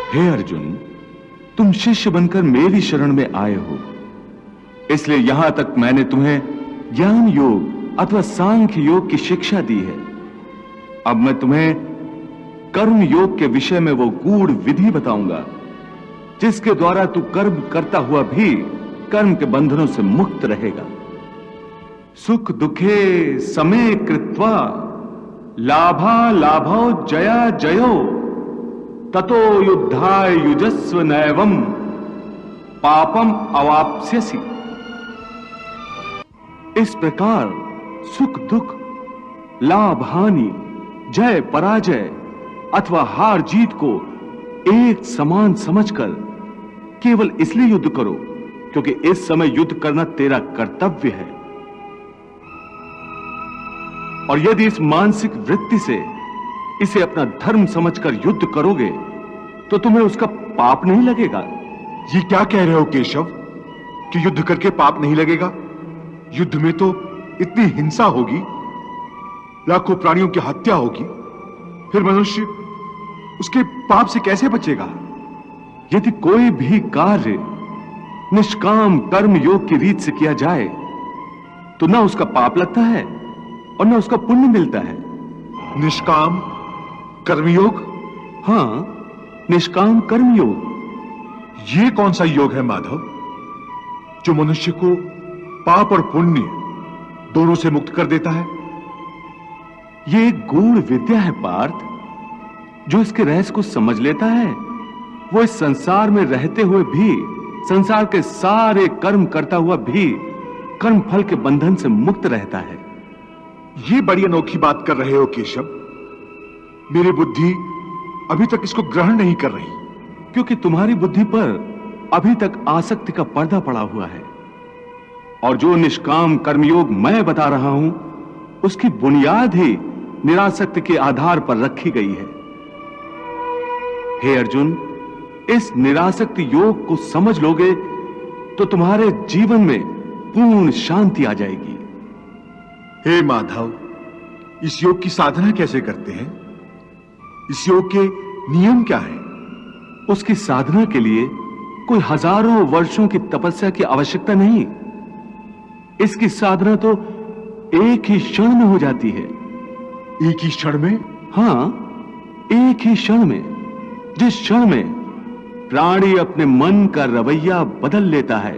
हे अर्जुन, तुम शिष्य बनकर मेरी शरण में आए हो, इसलिए यहां तक मैंने तुम्हें ज्ञान योग अथवा सांख्य योग की शिक्षा दी है। अब मैं तुम्हें कर्म योग के विषय में वो गूढ़ विधि बताऊंगा जिसके द्वारा तू कर्म करता हुआ भी कर्म के बंधनों से मुक्त रहेगा। सुख दुखे समे कृत्वा लाभा लाभो जया जयो ततो युद्धाय युजस्व नैवम पापम अवाप्स्यसि। इस प्रकार सुख दुख, लाभ हानि, जय पराजय अथवा हार जीत को एक समान समझकर केवल इसलिए युद्ध करो क्योंकि इस समय युद्ध करना तेरा कर्तव्य है। और यदि इस मानसिक वृत्ति से इसे अपना धर्म समझकर युद्ध करोगे तो तुम्हें उसका पाप नहीं लगेगा। ये क्या कह रहे हो केशव कि युद्ध करके पाप नहीं लगेगा? युद्ध में तो इतनी हिंसा होगी, लाखों प्राणियों की हत्या होगी, फिर मनुष्य उसके पाप से कैसे बचेगा? यदि कोई भी कार्य निष्काम कर्म योग की रीत से किया जाए तो ना उसका पाप लगता है और ना उसका पुण्य मिलता है। निष्काम कर्मयोग? हां, निष्काम कर्मयोग। ये कौन सा योग है माधव जो मनुष्य को पाप और पुण्य दोनों से मुक्त कर देता है? ये एक गूढ़ विद्या है पार्थ। जो इसके रहस्य को समझ लेता है वो इस संसार में रहते हुए भी, संसार के सारे कर्म करता हुआ भी कर्म फल के बंधन से मुक्त रहता है। ये बड़ी अनोखी बात कर रहे हो केशव। मेरी बुद्धि अभी तक इसको ग्रहण नहीं कर रही। क्योंकि तुम्हारी बुद्धि पर अभी तक आसक्ति का पर्दा पड़ा हुआ है। और जो निष्काम कर्मयोग मैं बता रहा हूं उसकी बुनियाद ही निरासक्ति के आधार पर रखी गई है। हे अर्जुन, इस निरासक्ति योग को समझ लोगे तो तुम्हारे जीवन में पूर्ण शांति आ जाएगी। हे माधव, इस योग की साधना कैसे करते हैं? इस योग के नियम क्या हैं? उसकी साधना के लिए कोई हजारों वर्षों की तपस्या की आवश्यकता नहीं। इसकी साधना तो एक ही क्षण में हो जाती है। एक ही क्षण में? हां, एक ही क्षण में। जिस क्षण में प्राणी अपने मन का रवैया बदल लेता है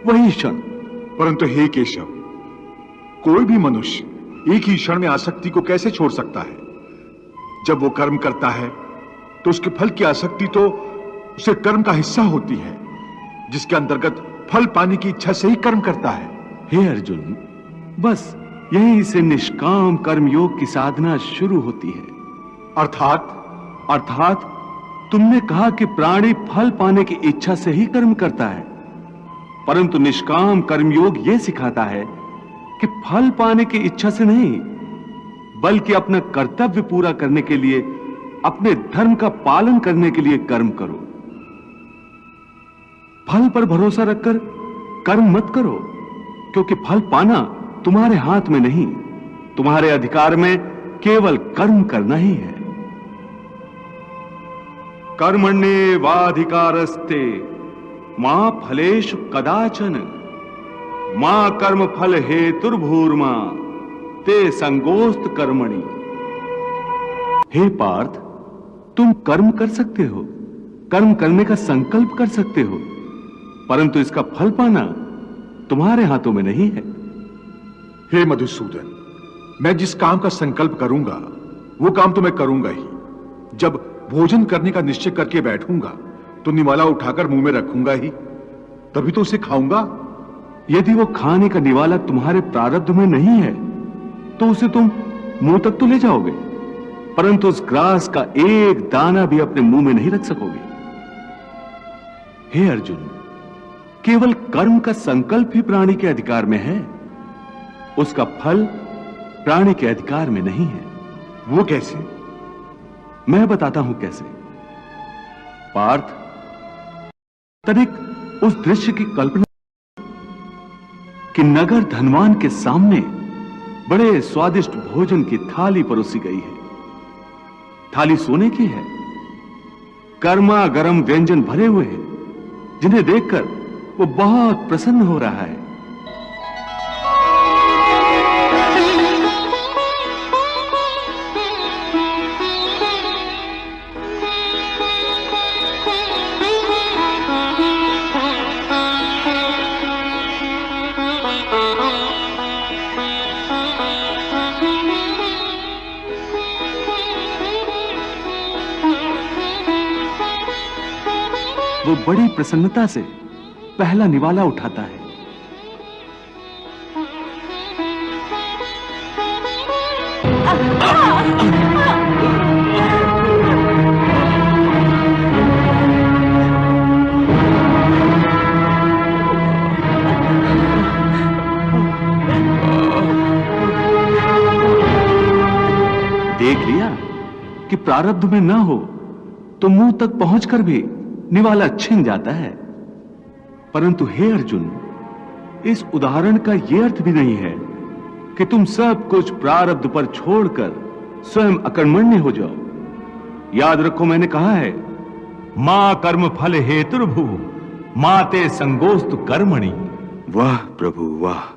वही क्षण। परंतु हे केशव, कोई भी मनुष्य एक ही क्षण में आसक्ति को कैसे छोड़ सकता है? जब वो कर्म करता है तो उसके फल की आसक्ति तो उसे कर्म का हिस्सा होती है, जिसके अंतर्गत फल पाने की इच्छा से ही कर्म करता है। हे अर्जुन, बस यहीं से निष्काम कर्मयोग की साधना शुरू होती है। अर्थात तुमने कहा कि प्राणी फल पाने की इच्छा से ही कर्म करता है, परंतु निष्काम कर्मयोग यह सिखाता है कि फल पाने की इच्छा से नहीं, बल्कि अपना कर्तव्य पूरा करने के लिए, अपने धर्म का पालन करने के लिए कर्म करो। फल पर भरोसा रखकर कर्म मत करो, क्योंकि फल पाना तुम्हारे हाथ में नहीं, तुम्हारे अधिकार में केवल कर्म करना ही है। कर्मण्येवाधिकारस्ते मां फलेषु कदाचन मां कर्म फल हेतुर्भूर्मा ते संगोस्त कर्मणि। हे पार्थ, तुम कर्म कर सकते हो, कर्म करने का संकल्प कर सकते हो, परंतु इसका फल पाना तुम्हारे हाथों में नहीं है। हे मधुसूदन, मैं जिस काम का संकल्प करूंगा वो काम तो मैं करूंगा ही। जब भोजन करने का निश्चय करके बैठूंगा तो निवाला उठाकर मुंह में रखूंगा ही, तभी तो उसे खाऊंगा। यदि वो खाने का निवाला तुम्हारे प्रारब्ध में नहीं है तो उसे तुम मुंह तक तो ले जाओगे, परंतु उस ग्रास का एक दाना भी अपने मुंह में नहीं रख सकोगे। हे अर्जुन, केवल कर्म का संकल्प ही प्राणी के अधिकार में है, उसका फल प्राणी के अधिकार में नहीं है। वो कैसे? मैं बताता हूं कैसे। पार्थ, तनिक उस दृश्य की कल्पना कि नगर धनवान के सामने बड़े स्वादिष्ट भोजन की थाली परोसी गई है। थाली सोने की है, गर्मा गर्म व्यंजन भरे हुए हैं, जिन्हें देखकर वो बहुत प्रसन्न हो रहा है। वो बड़ी प्रसन्नता से पहला निवाला उठाता है। देख लिया कि प्रारब्ध में ना हो तो मुंह तक पहुंचकर भी निवाला छिन जाता है। परंतु हे अर्जुन, इस उदाहरण का यह अर्थ भी नहीं है कि तुम सब कुछ प्रारब्ध पर छोड़कर स्वयं अकर्मण्य हो जाओ। याद रखो, मैंने कहा है, मां कर्म फल हेतुर्भुः माते संगोस्तु कर्मणि। वाह प्रभु वाह।